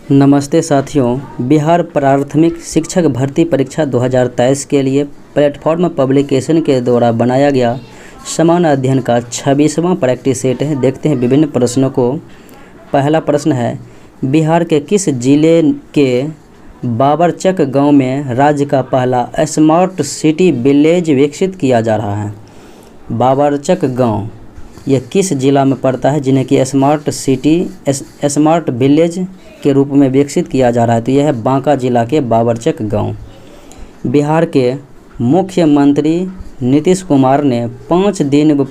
नमस्ते साथियों, बिहार प्राथमिक शिक्षक भर्ती परीक्षा 2023 के लिए प्लेटफॉर्म पब्लिकेशन के द्वारा बनाया गया समान अध्ययन का 26वां प्रैक्टिस सेट है। देखते हैं विभिन्न प्रश्नों को। पहला प्रश्न है, बिहार के किस जिले के बाबरचक गांव में राज्य का पहला स्मार्ट सिटी विलेज विकसित किया जा रहा है? बाबरचक गांव यह किस जिला में पड़ता है जिन्हें कि स्मार्ट विलेज के रूप में विकसित किया जा रहा है? तो यह है बांका जिला के बाबरचक गांव। बिहार के मुख्यमंत्री नीतीश कुमार ने 5 दिन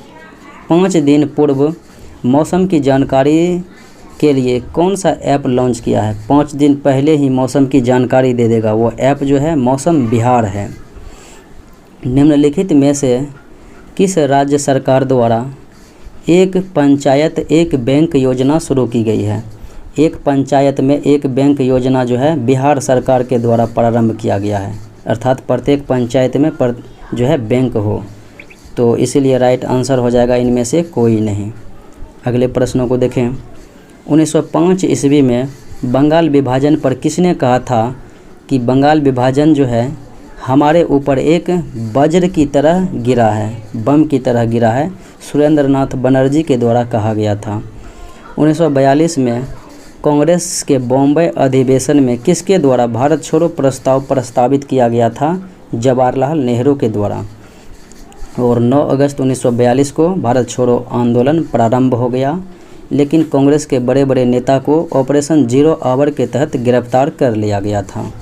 पूर्व मौसम की जानकारी के लिए कौन सा ऐप लॉन्च किया है? 5 दिन पहले ही मौसम की जानकारी दे देगा। वो ऐप जो है मौसम बिहार है। निम्नलिखित में से किस राज्य सरकार द्वारा एक पंचायत एक बैंक योजना शुरू की गई है? एक पंचायत में एक बैंक योजना जो है बिहार सरकार के द्वारा प्रारंभ किया गया है, अर्थात प्रत्येक पंचायत में जो है बैंक हो। तो इसीलिए राइट आंसर हो जाएगा इनमें से कोई नहीं। अगले प्रश्नों को देखें। 1905 ईस्वी में बंगाल विभाजन पर किसने कहा था कि बंगाल विभाजन जो है हमारे ऊपर एक वज्र की तरह गिरा है, बम की तरह गिरा है? सुरेंद्रनाथ बनर्जी के द्वारा कहा गया था। 1942 में कांग्रेस के बॉम्बे अधिवेशन में किसके द्वारा भारत छोड़ो प्रस्ताव प्रस्तावित किया गया था? जवाहरलाल नेहरू के द्वारा। और 9 अगस्त 1942 को भारत छोड़ो आंदोलन प्रारंभ हो गया, लेकिन कांग्रेस के बड़े बड़े नेता को ऑपरेशन 0 आवर के तहत गिरफ्तार कर लिया गया था।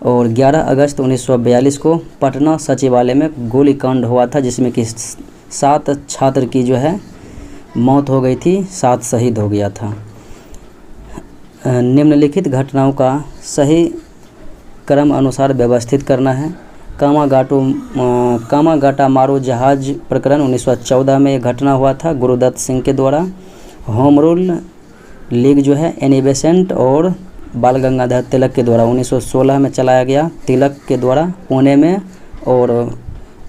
और 11 अगस्त 1942 को पटना सचिवालय में गोलीकांड हुआ था, जिसमें कि 7 छात्र की जो है मौत हो गई थी, 7 शहीद हो गया था। निम्नलिखित घटनाओं का सही क्रम अनुसार व्यवस्थित करना है। कामागाटा मारो जहाज प्रकरण 1914 में एक घटना हुआ था गुरुदत्त सिंह के द्वारा। होम रूल लीग जो है एनी बेसेंट और बाल गंगाधर तिलक के द्वारा 1916 में चलाया गया, तिलक के द्वारा पुणे में और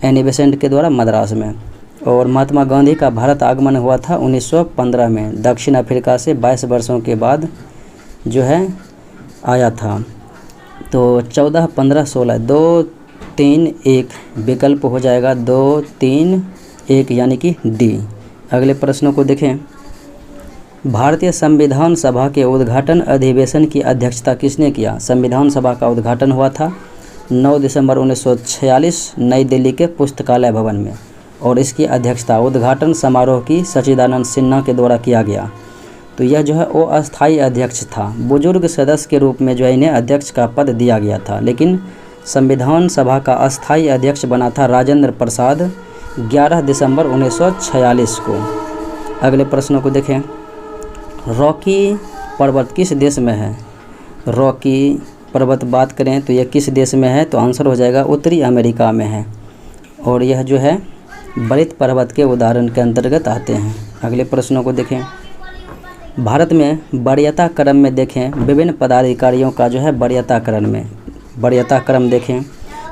एनी बेसेंट के द्वारा मद्रास में। और महात्मा गांधी का भारत आगमन हुआ था 1915 में, दक्षिण अफ्रीका से 22 वर्षों के बाद जो है आया था। तो 14, 15, 16 2, 3, 1 विकल्प हो जाएगा, 2, 3, 1 यानी कि डी। अगले प्रश्नों को देखें। भारतीय संविधान सभा के उद्घाटन अधिवेशन की अध्यक्षता किसने किया? संविधान सभा का उद्घाटन हुआ था 9 दिसंबर 1946 नई दिल्ली के पुस्तकालय भवन में, और इसकी अध्यक्षता उद्घाटन समारोह की सच्चिदानंद सिन्हा के द्वारा किया गया। तो यह जो है वो अस्थायी अध्यक्ष था, बुजुर्ग सदस्य के रूप में जो है इन्हें अध्यक्ष का पद दिया गया था, लेकिन संविधान सभा का अस्थायी अध्यक्ष बना था राजेंद्र प्रसाद 11 दिसंबर 1946 को। अगले प्रश्नों को देखें। रॉकी पर्वत किस देश में है? रॉकी पर्वत बात करें तो यह किस देश में है? तो आंसर हो जाएगा उत्तरी अमेरिका में है, और यह जो है बलित पर्वत के उदाहरण के अंतर्गत आते हैं। अगले प्रश्नों को देखें। भारत में वरीयता क्रम में देखें, विभिन्न पदाधिकारियों का जो है वरीयता क्रम देखें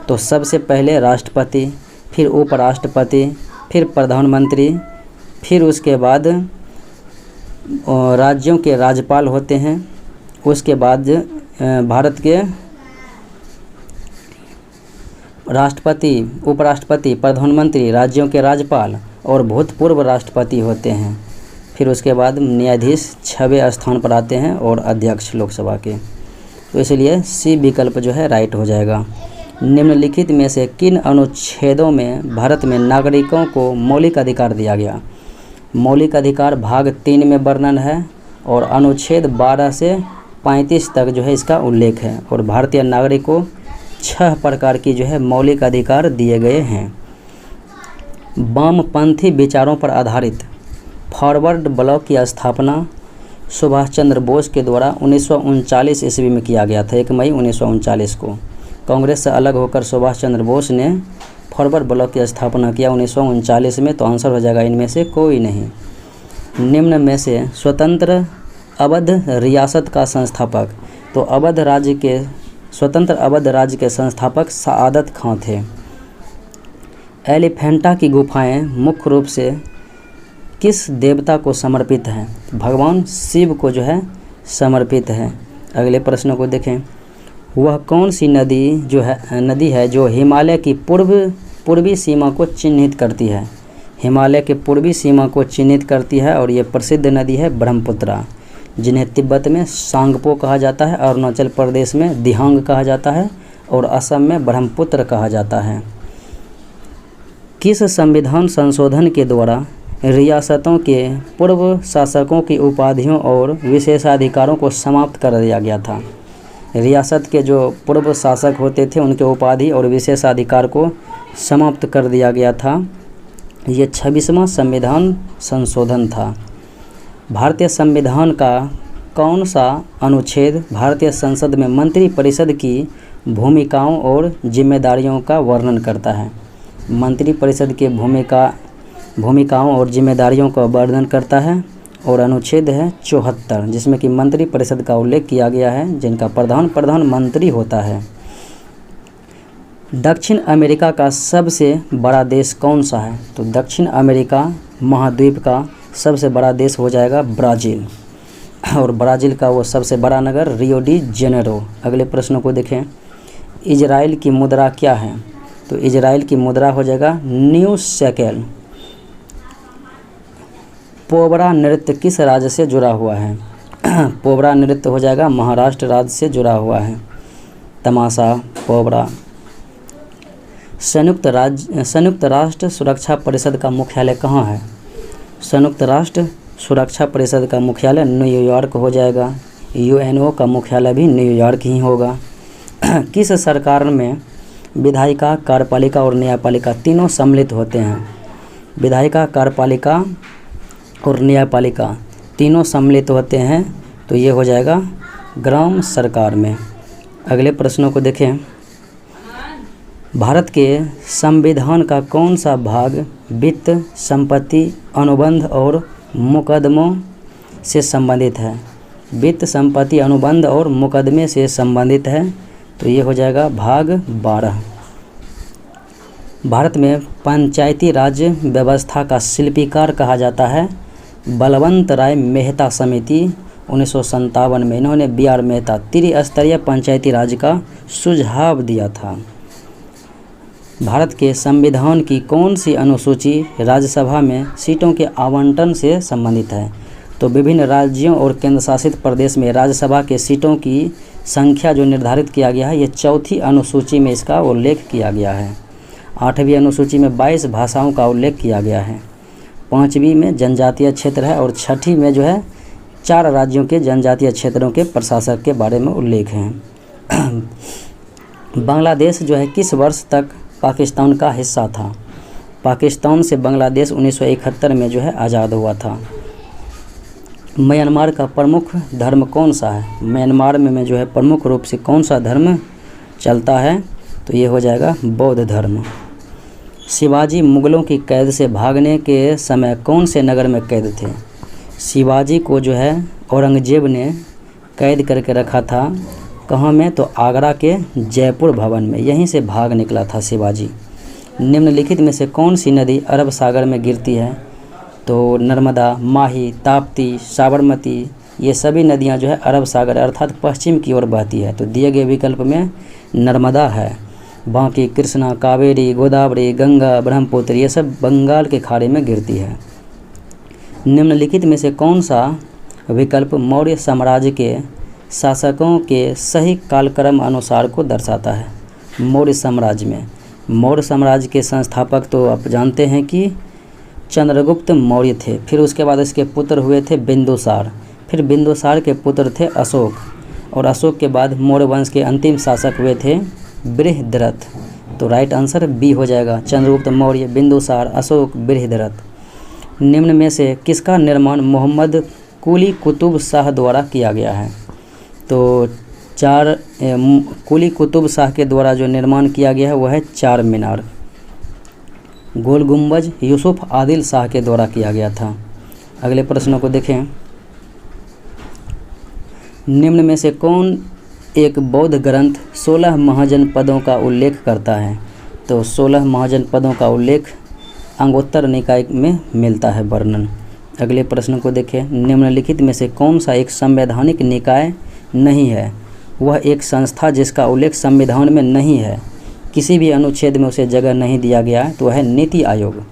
तो सबसे पहले राष्ट्रपति, फिर उपराष्ट्रपति, फिर प्रधानमंत्री, फिर उसके बाद राज्यों के राज्यपाल होते हैं, उसके बाद भारत के राष्ट्रपति, उपराष्ट्रपति, प्रधानमंत्री, राज्यों के राज्यपाल और भूतपूर्व राष्ट्रपति होते हैं। फिर उसके बाद न्यायाधीश 6वें स्थान पर आते हैं और अध्यक्ष लोकसभा के। तो इसलिए सी विकल्प जो है राइट हो जाएगा। निम्नलिखित में से किन अनुच्छेदों में भारत में नागरिकों को मौलिक अधिकार दिया गया? मौलिक अधिकार भाग 3 में वर्णन है, और अनुच्छेद 12 से 35 तक जो है इसका उल्लेख है, और भारतीय नागरिक को 6 प्रकार की जो है मौलिक अधिकार दिए गए हैं। वामपंथी विचारों पर आधारित फॉरवर्ड ब्लॉक की स्थापना सुभाष चंद्र बोस के द्वारा 1939 ईस्वी में किया गया था, 1 मई 1939 को। कांग्रेस से अलग होकर सुभाष चंद्र बोस ने फॉरवर्ड ब्लॉक की स्थापना किया 1939 में। तो आंसर हो जाएगा इनमें से कोई नहीं। निम्न में से स्वतंत्र अवध रियासत का संस्थापक, तो स्वतंत्र अवध राज्य के संस्थापक सआदत खां थे। एलिफेंटा की गुफाएं मुख्य रूप से किस देवता को समर्पित है? भगवान शिव को जो है समर्पित है। अगले प्रश्न को देखें, वह कौन सी नदी है जो हिमालय की पूर्वी सीमा को चिन्हित करती है। हिमालय के पूर्वी सीमा को चिन्हित करती है और ये प्रसिद्ध नदी है ब्रह्मपुत्रा, जिन्हें तिब्बत में सांगपो कहा जाता है, अरुणाचल प्रदेश में दिहांग कहा जाता है और असम में ब्रह्मपुत्र कहा जाता है। किस संविधान संशोधन के द्वारा रियासतों के पूर्व शासकों की उपाधियों और विशेषाधिकारों को समाप्त कर दिया गया था। रियासत के जो पूर्व शासक होते थे उनके उपाधि और विशेषाधिकार को समाप्त कर दिया गया था। ये 26वां संविधान संशोधन था। भारतीय संविधान का कौन सा अनुच्छेद भारतीय संसद में मंत्रिपरिषद की भूमिकाओं और जिम्मेदारियों का वर्णन करता है। मंत्रिपरिषद की भूमिकाओं और जिम्मेदारियों का वर्णन करता है और अनुच्छेद है 74, जिसमें कि मंत्रिपरिषद का उल्लेख किया गया है, जिनका प्रधानमंत्री होता है। दक्षिण अमेरिका का सबसे बड़ा देश कौन सा है। तो दक्षिण अमेरिका महाद्वीप का सबसे बड़ा देश हो जाएगा ब्राज़ील, और ब्राज़ील का वो सबसे बड़ा नगर रियो डी जेनेरो। अगले प्रश्न को देखें, इजराइल की मुद्रा क्या है। तो इजराइल की मुद्रा हो जाएगा न्यू शेकेल। पोबरा नृत्य किस राज्य से जुड़ा हुआ है। पोबरा नृत्य हो जाएगा महाराष्ट्र राज्य से जुड़ा हुआ है। तमाशा, पोबरा। संयुक्त राष्ट्र सुरक्षा परिषद का मुख्यालय कहाँ है। संयुक्त राष्ट्र सुरक्षा परिषद का मुख्यालय न्यूयॉर्क हो जाएगा। यूएनओ का मुख्यालय भी न्यूयॉर्क ही होगा। किस सरकार में विधायिका, कार्यपालिका और न्यायपालिका तीनों सम्मिलित होते हैं। विधायिका, कार्यपालिका और न्यायपालिका तीनों सम्मिलित होते हैं, तो ये हो जाएगा ग्राम सरकार में। अगले प्रश्नों को देखें, भारत के संविधान का कौन सा भाग वित्त, संपत्ति, अनुबंध और मुकदमों से संबंधित है। वित्त, संपत्ति, अनुबंध और मुकदमे से संबंधित है, तो ये हो जाएगा भाग 12। भारत में पंचायती राज व्यवस्था का शिल्पीकार कहा जाता है बलवंत राय मेहता समिति। 1957 में इन्होंने BR मेहता त्रिस्तरीय पंचायती राज का सुझाव दिया था। भारत के संविधान की कौन सी अनुसूची राज्यसभा में सीटों के आवंटन से संबंधित है। तो विभिन्न राज्यों और केंद्र शासित प्रदेश में राज्यसभा के सीटों की संख्या जो निर्धारित किया गया है, ये 4थी अनुसूची में इसका उल्लेख किया गया है। 8वीं अनुसूची में 22 भाषाओं का उल्लेख किया गया है। 5वीं में जनजातीय क्षेत्र है और 6ठी में जो है 4 राज्यों के जनजातीय क्षेत्रों के प्रशासक के बारे में उल्लेख है। बांग्लादेश जो है किस वर्ष तक पाकिस्तान का हिस्सा था। पाकिस्तान से बांग्लादेश 1971 में जो है आज़ाद हुआ था। म्यांमार का प्रमुख धर्म कौन सा है। म्यांमार में जो है प्रमुख रूप से कौन सा धर्म चलता है, तो ये हो जाएगा बौद्ध धर्म। शिवाजी मुगलों की कैद से भागने के समय कौन से नगर में कैद थे। शिवाजी को जो है औरंगजेब ने कैद करके रखा था, कहाँ में, तो आगरा के जयपुर भवन में, यहीं से भाग निकला था शिवाजी। निम्नलिखित में से कौन सी नदी अरब सागर में गिरती है। तो नर्मदा, माही, ताप्ती, साबरमती, ये सभी नदियां जो है अरब सागर अर्थात पश्चिम की ओर बहती है। तो दिए गए विकल्प में नर्मदा है। बाकी कृष्णा, कावेरी, गोदावरी, गंगा, ब्रह्मपुत्र ये सब बंगाल के खाड़ी में गिरती है। निम्नलिखित में से कौन सा विकल्प मौर्य साम्राज्य के शासकों के सही कालक्रम अनुसार को दर्शाता है। मौर्य साम्राज्य के संस्थापक तो आप जानते हैं कि चंद्रगुप्त मौर्य थे। फिर उसके बाद इसके पुत्र हुए थे बिंदुसार, फिर बिंदुसार के पुत्र थे अशोक, और अशोक के बाद मौर्य वंश के अंतिम शासक हुए थे बृहद्रथ। तो राइट आंसर बी हो जाएगा, चंद्रगुप्त मौर्य, बिंदुसार, अशोक, बृहद्रथ। निम्न में से किसका निर्माण मोहम्मद कुली कुतुब शाह द्वारा किया गया है। तो कुली कुतुब शाह के द्वारा जो निर्माण किया गया है वह है 4 मीनार। गोल गुंबज यूसुफ आदिल शाह के द्वारा किया गया था। अगले प्रश्नों को देखें, निम्न में से कौन एक बौद्ध ग्रंथ 16 महाजनपदों का उल्लेख करता है। तो 16 महाजनपदों का उल्लेख अंगोत्तर निकाय में मिलता है वर्णन। अगले प्रश्न को देखें, निम्नलिखित में से कौन सा एक संवैधानिक निकाय नहीं है। वह एक संस्था जिसका उल्लेख संविधान में नहीं है, किसी भी अनुच्छेद में उसे जगह नहीं दिया गया है, तो वह है नीति आयोग।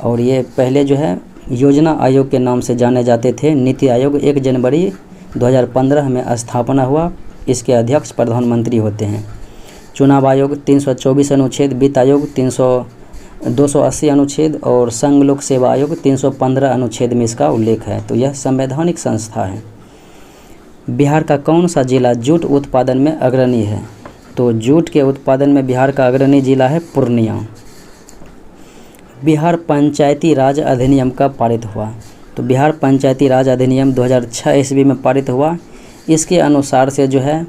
और ये पहले जो है योजना आयोग के नाम से जाने जाते थे। नीति आयोग 1 जनवरी 2015 में स्थापना हुआ। इसके अध्यक्ष प्रधानमंत्री होते हैं। चुनाव आयोग 324 अनुच्छेद, वित्त आयोग 280 अनुच्छेद और संघ लोक सेवा आयोग 315 अनुच्छेद में इसका उल्लेख है। तो यह संवैधानिक संस्था है। बिहार का कौन सा जिला जूट उत्पादन में अग्रणी है? तो जूट के उत्पादन में बिहार का अग्रणी जिला है पूर्णिया। बिहार पंचायती राज अधिनियम कब पारित हुआ? तो बिहार पंचायती राज अधिनियम 2006 ईस्वी में पारित हुआ। इसके अनुसार से जो है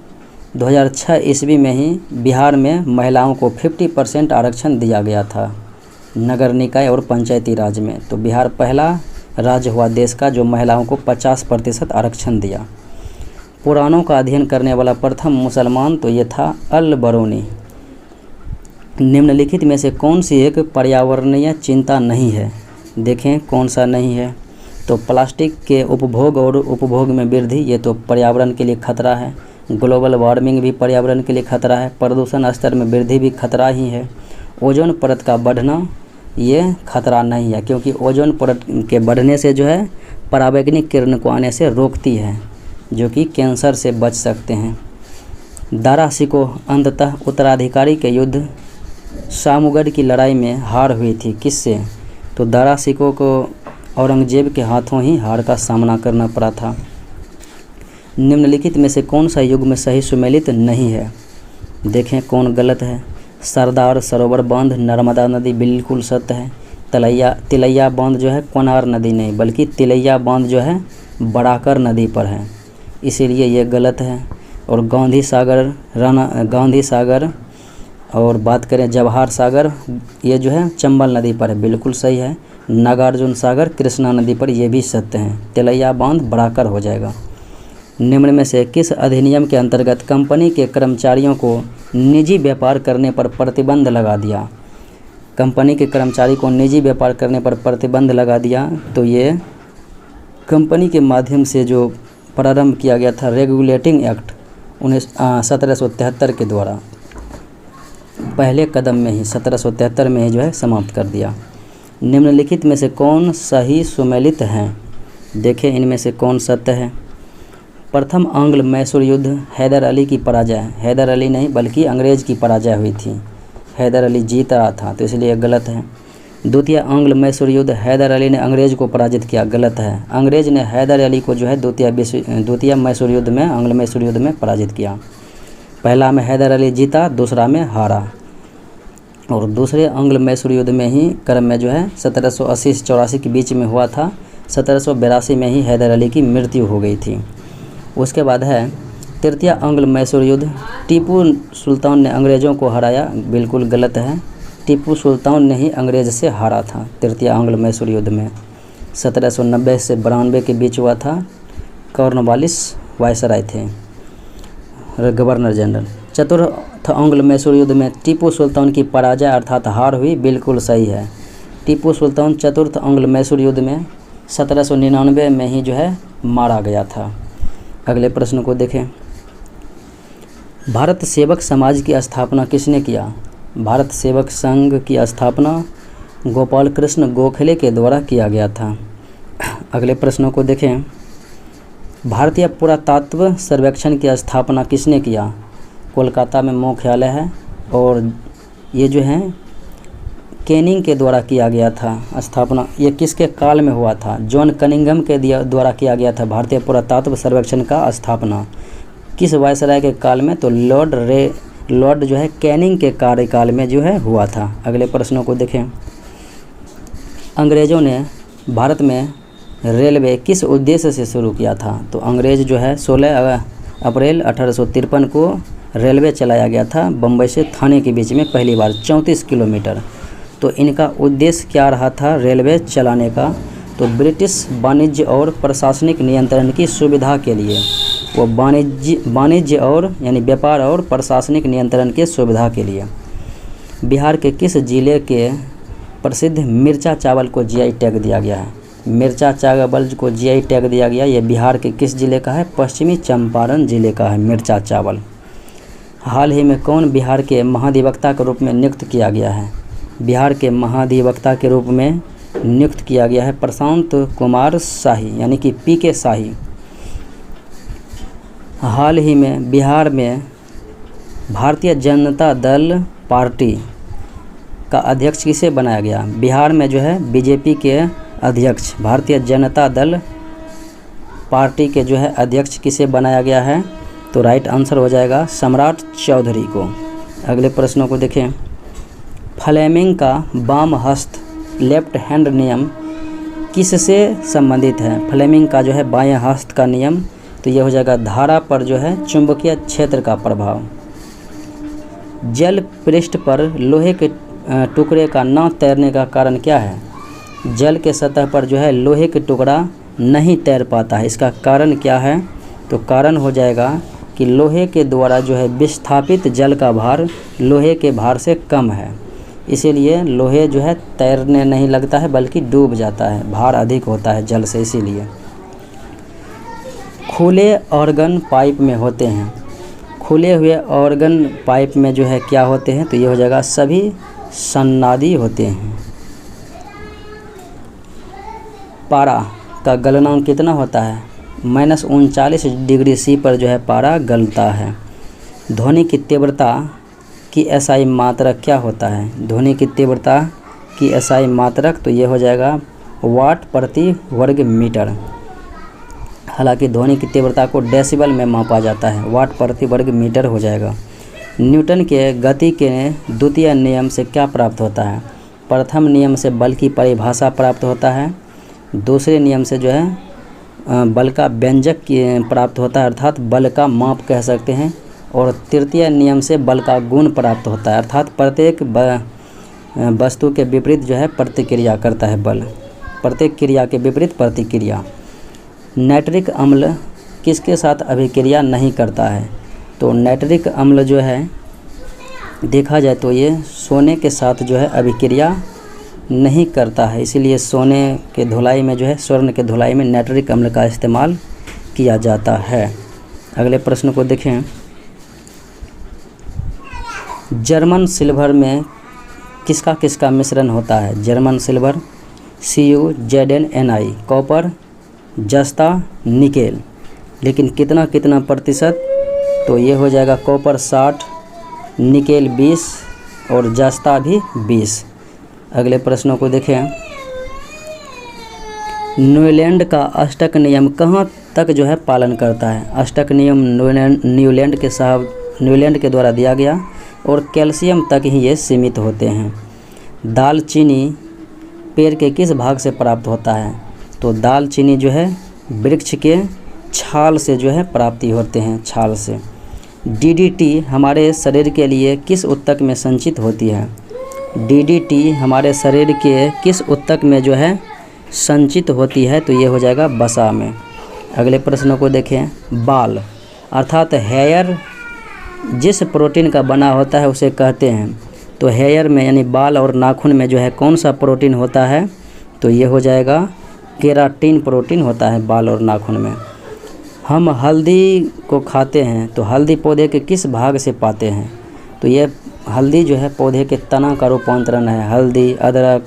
2006 ईस्वी में ही बिहार में महिलाओं को 50% आरक्षण दिया गया था नगर निकाय और पंचायती राज में। तो बिहार पहला राज्य हुआ देश का जो महिलाओं को 50% आरक्षण दिया। पुराणों का अध्ययन करने वाला प्रथम मुसलमान, तो ये था अल बरूनी। निम्नलिखित में से कौन सी एक पर्यावरणीय चिंता नहीं है? देखें कौन सा नहीं है। तो प्लास्टिक के उपभोग और उपभोग में वृद्धि, ये तो पर्यावरण के लिए खतरा है। ग्लोबल वार्मिंग भी पर्यावरण के लिए खतरा है। प्रदूषण स्तर में वृद्धि भी खतरा ही है। ओजोन परत का बढ़ना, ये खतरा नहीं है, क्योंकि ओजोन परत के बढ़ने से जो है पराबैंगनी किरण को आने से रोकती है, जो कि कैंसर से बच सकते हैं। दारा शिकोह अंततः उत्तराधिकारी के युद्ध शामगढ़ की लड़ाई में हार हुई थी, किससे? तो दारा शिकोह को औरंगजेब के हाथों ही हार का सामना करना पड़ा था। निम्नलिखित में से कौन सा युग्म सही सुमेलित नहीं है? देखें कौन गलत है। सरदार सरोवर बांध नर्मदा नदी बिल्कुल सत्य है। तिलैया बांध जो है कोनार नदी नहीं बल्कि तिलैया बांध जो है बड़ाकर नदी पर है, इसीलिए ये गलत है। और गांधी सागर और बात करें जवाहर सागर, ये जो है चंबल नदी पर है, बिल्कुल सही है। नागार्जुन सागर कृष्णा नदी पर, ये भी सत्य है। तिलैया बांध बड़ाकर हो जाएगा। निम्न में से किस अधिनियम के अंतर्गत कंपनी के कर्मचारियों को निजी व्यापार करने पर प्रतिबंध लगा दिया? कंपनी के कर्मचारी को निजी व्यापार करने पर प्रतिबंध लगा दिया, तो ये कंपनी के माध्यम से जो प्रारंभ किया गया था रेगुलेटिंग एक्ट 1773 के द्वारा, पहले कदम में ही 1773 में ही जो है समाप्त कर दिया। निम्नलिखित में से कौन सही सुमेलित हैं? देखें इनमें से कौन सत्य है। प्रथम आंग्ल मैसूर युद्ध हैदर अली की पराजय, हैदर अली नहीं बल्कि अंग्रेज़ की पराजय हुई थी, हैदर अली जीत रहा था, तो इसलिए गलत है। द्वितीय आंग्ल मैसूर युद्ध हैदर अली ने अंग्रेज़ को पराजित किया, गलत है। अंग्रेज़ ने हैदर अली को जो है द्वितीय मैसूर युद्ध में, आंग्ल मैसूर युद्ध में पराजित किया। पहला में हैदर अली जीता, दूसरा में हारा। और दूसरे आंग्ल मैसूर युद्ध में ही क्रम में जो है 1780 से 84 के बीच में हुआ था। 1782 में ही हैदर अली की मृत्यु हो गई थी। उसके बाद है तृतीय आंग्ल मैसूर युद्ध, टीपू सुल्तान ने अंग्रेज़ों को हराया, बिल्कुल गलत है। टीपू सुल्तान ने ही अंग्रेज़ से हारा था तृतीय आंग्ल मैसूर युद्ध में। 1790 से 92 के बीच हुआ था। कॉर्नवालिस वायसराय थे, गवर्नर जनरल। चतुर्थ आंग्ल मैसूर युद्ध में टीपू सुल्तान की पराजय अर्थात हार हुई, बिल्कुल सही है। टीपू सुल्तान चतुर्थ आंग्ल मैसूर युद्ध में 1799 में ही जो है मारा गया था। अगले प्रश्न को देखें। भारत सेवक समाज की स्थापना किसने किया? भारत सेवक संघ की स्थापना गोपाल कृष्ण गोखले के द्वारा किया गया था। अगले प्रश्नों को देखें। भारतीय पुरातत्व सर्वेक्षण की स्थापना किसने किया? कोलकाता में मुख्यालय है और ये जो है कैनिंग के द्वारा किया गया था स्थापना। ये किसके काल में हुआ था? जॉन कनिंघम के द्वारा किया गया था भारतीय पुरातत्व सर्वेक्षण का स्थापना। किस वायसराय के काल में? तो लॉर्ड जो है कैनिंग के कार्यकाल में जो है हुआ था। अगले प्रश्नों को देखें। अंग्रेज़ों ने भारत में रेलवे किस उद्देश्य से शुरू किया था? तो अंग्रेज़ जो है 16 अप्रैल 1853 को रेलवे चलाया गया था बम्बई से थाने के बीच में पहली बार 34 किलोमीटर। तो इनका उद्देश्य क्या रहा था रेलवे चलाने का? तो ब्रिटिश वाणिज्य और प्रशासनिक नियंत्रण की सुविधा के लिए, वो वाणिज्य और यानी व्यापार और प्रशासनिक नियंत्रण के सुविधा के लिए। बिहार के किस जिले के प्रसिद्ध मिर्चा चावल को जीआई टैग दिया गया है? मिर्चा चावल को जीआई टैग दिया गया, ये बिहार के किस जिले का है? पश्चिमी चंपारण जिले का है मिर्चा चावल। हाल ही में कौन बिहार के महाधिवक्ता के रूप में नियुक्त किया गया है? बिहार के महाधिवक्ता के रूप में नियुक्त किया गया है प्रशांत कुमार शाही, यानी कि पीके शाही। हाल ही में बिहार में भारतीय जनता दल पार्टी का अध्यक्ष किसे बनाया गया? बिहार में जो है बीजेपी के अध्यक्ष, भारतीय जनता दल पार्टी के जो है अध्यक्ष किसे बनाया गया है? तो राइट आंसर हो जाएगा सम्राट चौधरी को। अगले प्रश्नों को देखें। फ्लेमिंग का बाम हस्त लेफ्ट हैंड नियम किससे संबंधित है? फ्लेमिंग का जो है बाएं हस्त का नियम, तो ये हो जाएगा धारा पर जो है चुंबकीय क्षेत्र का प्रभाव। जल पृष्ठ पर लोहे के टुकड़े का न तैरने का कारण क्या है? जल के सतह पर जो है लोहे के टुकड़ा नहीं तैर पाता है, इसका कारण क्या है? तो कारण हो जाएगा कि लोहे के द्वारा जो है विस्थापित जल का भार लोहे के भार से कम है, इसीलिए लोहे जो है तैरने नहीं लगता है बल्कि डूब जाता है, भार अधिक होता है जल से, इसीलिए। खुले ऑर्गन पाइप में होते हैं, खुले हुए ऑर्गन पाइप में जो है क्या होते हैं? तो ये हो जाएगा सभी सन्नादी होते हैं। पारा का गलनांक कितना होता है? -39 डिग्री सी पर जो है पारा गलता है। ध्वनि की तीव्रता की एसआई मात्रक क्या होता है? ध्वनि की तीव्रता की एसआई मात्रक, तो ये हो जाएगा वाट प्रति वर्ग मीटर। हालांकि ध्वनि की तीव्रता को डेसिबल में मापा जाता है, वाट प्रति वर्ग मीटर हो जाएगा। न्यूटन के गति के द्वितीय नियम से क्या प्राप्त होता है? प्रथम नियम से बल की परिभाषा प्राप्त होता है, दूसरे नियम से जो है बल का व्यंजक प्राप्त होता है, अर्थात बल का माप कह सकते हैं, और तृतीय नियम से बल का गुण प्राप्त होता है, अर्थात प्रत्येक वस्तु के विपरीत जो है प्रतिक्रिया करता है बल, प्रत्येक क्रिया के विपरीत प्रतिक्रिया। नाइट्रिक अम्ल किसके साथ अभिक्रिया नहीं करता है? तो नाइट्रिक अम्ल जो है देखा जाए तो ये सोने के साथ जो है अभिक्रिया नहीं करता है, इसीलिए सोने के धुलाई में जो है, स्वर्ण के धुलाई में नाइट्रिक अम्ल का इस्तेमाल किया जाता है। अगले प्रश्न को देखें। जर्मन सिल्वर में किसका किसका मिश्रण होता है? जर्मन सिल्वर CuZnNi, कॉपर, जस्ता, निकेल, लेकिन कितना कितना प्रतिशत? तो ये हो जाएगा कॉपर 60, निकेल 20 और जस्ता भी 20। अगले प्रश्नों को देखें। न्यूलैंड का अष्टक नियम कहाँ तक जो है पालन करता है? अष्टक नियम न्यूलैंड के द्वारा दिया गया और कैल्शियम तक ही ये सीमित होते हैं। दालचीनी पेड़ के किस भाग से प्राप्त होता है? तो दालचीनी जो है वृक्ष के छाल से जो है प्राप्ति होते हैं, छाल से। DDT हमारे शरीर के लिए किस ऊतक में संचित होती है? DDT हमारे शरीर के किस ऊतक में जो है संचित होती है? तो ये हो जाएगा वसा में। अगले प्रश्नों को देखें। बाल अर्थात हेयर जिस प्रोटीन का बना होता है उसे कहते हैं, तो हेयर में यानी बाल और नाखून में जो है कौन सा प्रोटीन होता है? तो ये हो जाएगा केराटिन प्रोटीन होता है बाल और नाखून में। हम हल्दी को खाते हैं, तो हल्दी पौधे के किस भाग से पाते हैं? तो ये हल्दी जो है पौधे के तना का रूपांतरण है। हल्दी, अदरक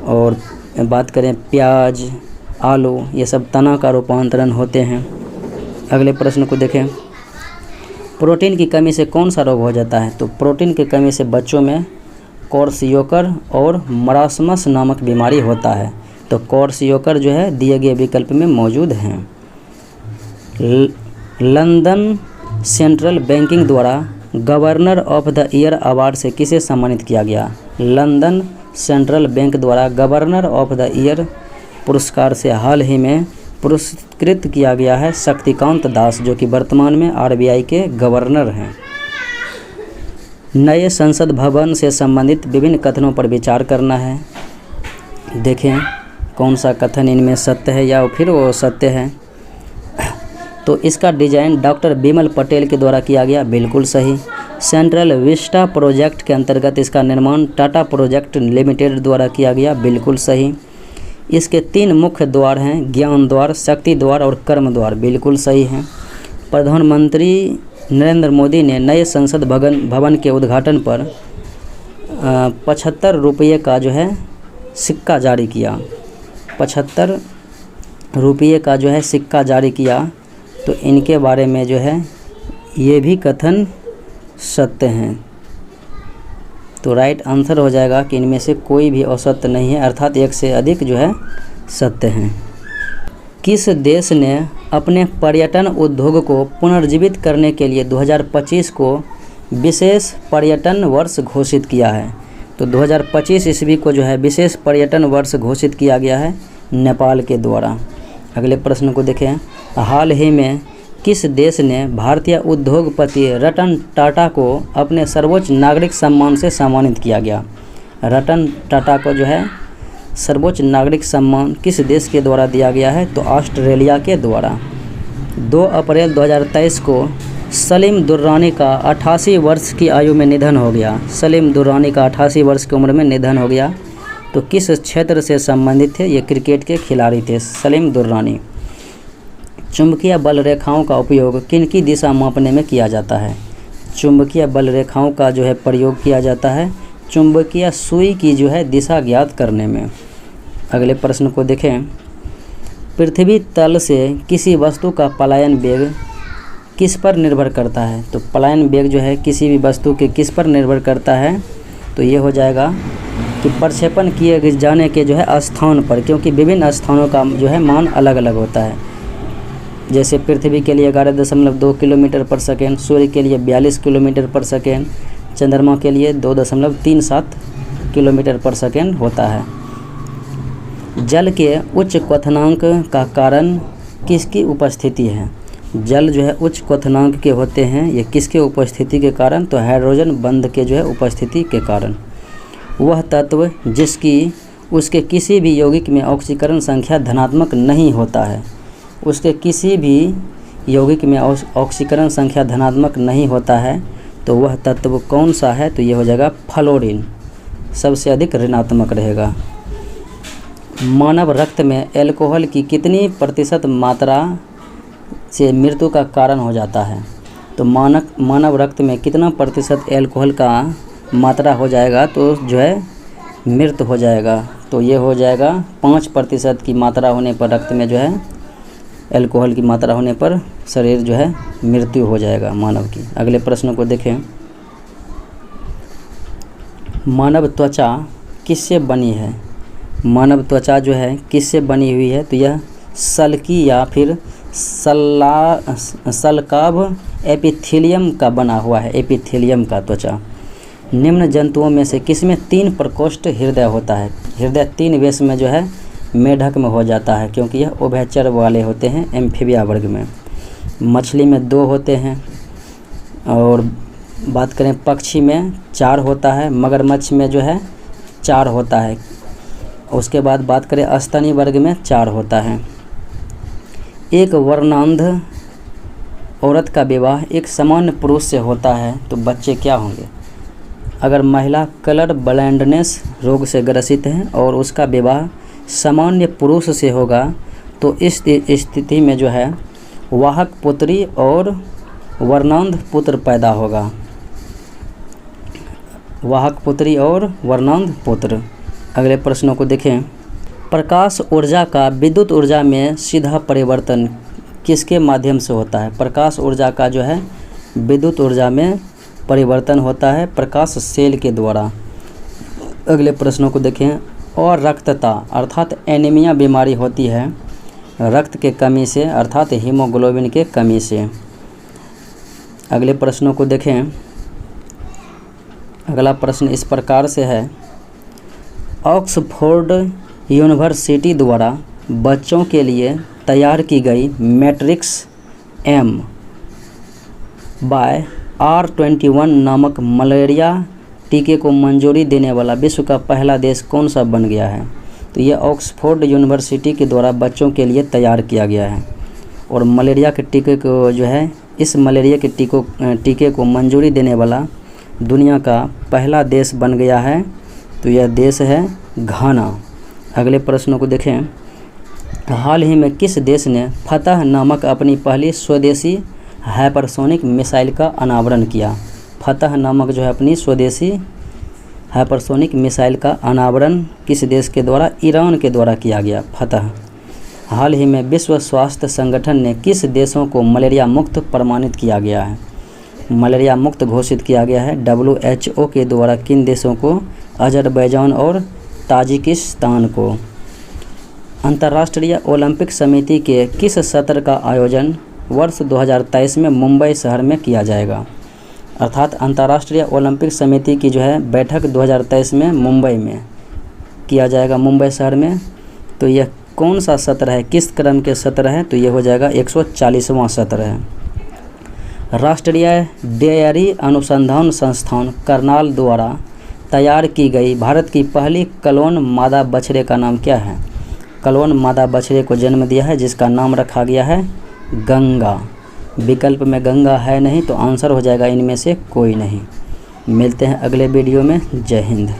और बात करें प्याज, आलू, ये सब तना का रूपांतरण होते हैं। अगले प्रश्न को देखें। प्रोटीन की कमी से कौन सा रोग हो जाता है? तो प्रोटीन की कमी से बच्चों में क्वार्सियोकर और मरासमस नामक बीमारी होता है। तो क्वार्सियोकर जो है दिए गए विकल्प में मौजूद हैं। लंदन सेंट्रल बैंकिंग द्वारा governor of the year award से किसे सम्मानित किया गया? लंदन सेंट्रल बैंक द्वारा गवर्नर ऑफ द ईयर पुरस्कार से हाल ही में पुरस्कृत किया गया है शक्तिकांत दास, जो कि वर्तमान में RBI के गवर्नर हैं। नए संसद भवन से संबंधित विभिन्न कथनों पर विचार करना है। देखें कौन सा कथन इनमें सत्य है या फिर वो सत्य है। तो इसका डिजाइन डॉक्टर बिमल पटेल के द्वारा किया गया, बिल्कुल सही। सेंट्रल विस्टा प्रोजेक्ट के अंतर्गत इसका निर्माण टाटा प्रोजेक्ट लिमिटेड द्वारा किया गया, बिल्कुल सही। इसके 3 मुख्य द्वार हैं, ज्ञान द्वार, शक्ति द्वार और कर्म द्वार। बिल्कुल सही है। प्रधानमंत्री नरेंद्र मोदी ने नए संसद भवन के उद्घाटन पर 75 रुपये का जो है सिक्का जारी किया। 75 रुपये का जो है सिक्का जारी किया। तो इनके बारे में जो है ये भी कथन सत्य हैं। तो राइट आंसर हो जाएगा कि इनमें से कोई भी असत्य नहीं है, अर्थात एक से अधिक जो है सत्य हैं। किस देश ने अपने पर्यटन उद्योग को पुनर्जीवित करने के लिए 2025 को विशेष पर्यटन वर्ष घोषित किया है? तो 2025 ईस्वी को जो है विशेष पर्यटन वर्ष घोषित किया गया है नेपाल के द्वारा। अगले प्रश्न को देखें। हाल ही में किस देश ने भारतीय उद्योगपति रतन टाटा को अपने सर्वोच्च नागरिक सम्मान से सम्मानित किया गया? रतन टाटा को जो है सर्वोच्च नागरिक सम्मान किस देश के द्वारा दिया गया है? तो ऑस्ट्रेलिया के द्वारा। 2 अप्रैल 2023 को सलीम दुर्रानी का 88 वर्ष की आयु में निधन हो गया। सलीम दुर्रानी का 88 वर्ष की उम्र में निधन हो गया। तो किस क्षेत्र से संबंधित थे? ये क्रिकेट के खिलाड़ी थे सलीम दुर्रानी। चुंबकीय बल रेखाओं का उपयोग किनकी दिशा मापने में किया जाता है? चुंबकीय बल रेखाओं का जो है प्रयोग किया जाता है चुंबकीय सुई की जो है दिशा ज्ञात करने में। अगले प्रश्न को देखें। पृथ्वी तल से किसी वस्तु का पलायन वेग किस पर निर्भर करता है? तो पलायन वेग जो है किसी भी वस्तु के किस पर निर्भर करता है? तो ये हो जाएगा कि प्रक्षेपण किए जाने के जो है स्थान पर, क्योंकि विभिन्न स्थानों का जो है मान अलग अलग होता है। जैसे पृथ्वी के लिए 11.2 किलोमीटर पर सेकेंड, सूर्य के लिए 42 किलोमीटर पर सेकेंड, चंद्रमा के लिए 2.37 किलोमीटर पर सेकेंड होता है। जल के उच्च क्वथनांक का कारण किसकी उपस्थिति है? जल जो है उच्च क्वथनांक के होते हैं, ये किसके उपस्थिति के कारण? तो हाइड्रोजन बंध के जो है उपस्थिति के कारण। वह तत्व जिसकी उसके किसी भी यौगिक में ऑक्सीकरण संख्या धनात्मक नहीं होता है, उसके किसी भी यौगिक में ऑक्सीकरण संख्या धनात्मक नहीं होता है, तो वह तत्व कौन सा है? तो ये हो जाएगा फ्लोरीन, सबसे अधिक ऋणात्मक रहेगा। मानव रक्त में अल्कोहल की कितनी प्रतिशत मात्रा से मृत्यु का कारण हो जाता है? तो मानव रक्त में कितना प्रतिशत अल्कोहल का मात्रा हो जाएगा तो जो है मृत्यु हो जाएगा? तो ये हो जाएगा 5% की मात्रा होने पर रक्त में जो है अल्कोहल की मात्रा होने पर शरीर जो है मृत्यु हो जाएगा मानव की। अगले प्रश्न को देखें। मानव त्वचा किससे बनी है? मानव त्वचा जो है किससे बनी हुई है? तो यह सल्की या फिर सल्काभ एपिथेलियम का बना हुआ है, एपिथेलियम का त्वचा। निम्न जंतुओं में से किसमें 3 प्रकोष्ठ हृदय होता है? हृदय 3 वेश में जो है मेढक में हो जाता है, क्योंकि यह उभयचर वाले होते हैं एम्फीबिया वर्ग में। मछली में 2 होते हैं, और बात करें पक्षी में 4 होता है, मगरमच्छ में जो है 4 होता है। उसके बाद बात करें स्तनी वर्ग में 4 होता है। एक वर्णांध औरत का विवाह एक सामान्य पुरुष से होता है तो बच्चे क्या होंगे? अगर महिला कलर ब्लाइंडनेस रोग से ग्रसित है और उसका विवाह सामान्य पुरुष से होगा तो इस स्थिति में जो है वाहक पुत्री और वर्णांध पुत्र पैदा होगा। वाहक पुत्री और वर्णांध पुत्र। अगले प्रश्नों को देखें। प्रकाश ऊर्जा का विद्युत ऊर्जा में सीधा परिवर्तन किसके माध्यम से होता है? प्रकाश ऊर्जा का जो है विद्युत ऊर्जा में परिवर्तन होता है प्रकाश सेल के द्वारा। अगले प्रश्नों को देखें। और रक्तता अर्थात एनीमिया बीमारी होती है रक्त के कमी से अर्थात हीमोग्लोबिन के कमी से। अगले प्रश्नों को देखें। अगला प्रश्न इस प्रकार से है। ऑक्सफोर्ड यूनिवर्सिटी द्वारा बच्चों के लिए तैयार की गई मैट्रिक्स MY-R21 नामक मलेरिया टीके को मंजूरी देने वाला विश्व का पहला देश कौन सा बन गया है? तो ये ऑक्सफोर्ड यूनिवर्सिटी के द्वारा बच्चों के लिए तैयार किया गया है। और मलेरिया के टीके को जो है इस मलेरिया के टीके को मंजूरी देने वाला दुनिया का पहला देश बन गया है। तो यह देश है घाना। अगले प्रश्नों को देखें। हाल ही में किस देश ने फतह नामक अपनी पहली स्वदेशी हाइपरसोनिक मिसाइल का अनावरण किया? फतह नामक जो है अपनी स्वदेशी हाइपरसोनिक मिसाइल का अनावरण किस देश के द्वारा? ईरान के द्वारा किया गया फतह। हाल ही में विश्व स्वास्थ्य संगठन ने किस देशों को मलेरिया मुक्त प्रमाणित किया गया है? मलेरिया मुक्त घोषित किया गया है WHO के द्वारा किन देशों को? अजरबैजान और ताजिकिस्तान को। अंतर्राष्ट्रीय ओलंपिक समिति के किस सत्र का आयोजन वर्ष 2023 में मुंबई शहर में किया जाएगा? अर्थात अंतर्राष्ट्रीय ओलंपिक समिति की जो है बैठक 2023 में मुंबई में किया जाएगा, मुंबई शहर में। तो यह कौन सा सत्र है, किस क्रम के सत्र है? तो ये हो जाएगा 140वां सत्र है। राष्ट्रीय डेयरी अनुसंधान संस्थान करनाल द्वारा तैयार की गई भारत की पहली क्लोन मादा बछड़े का नाम क्या है? क्लोन मादा बछड़े को जन्म दिया है जिसका नाम रखा गया है गंगा। विकल्प में गंगा है नहीं, तो आंसर हो जाएगा इनमें से कोई नहीं। मिलते हैं अगले वीडियो में। जय हिंद।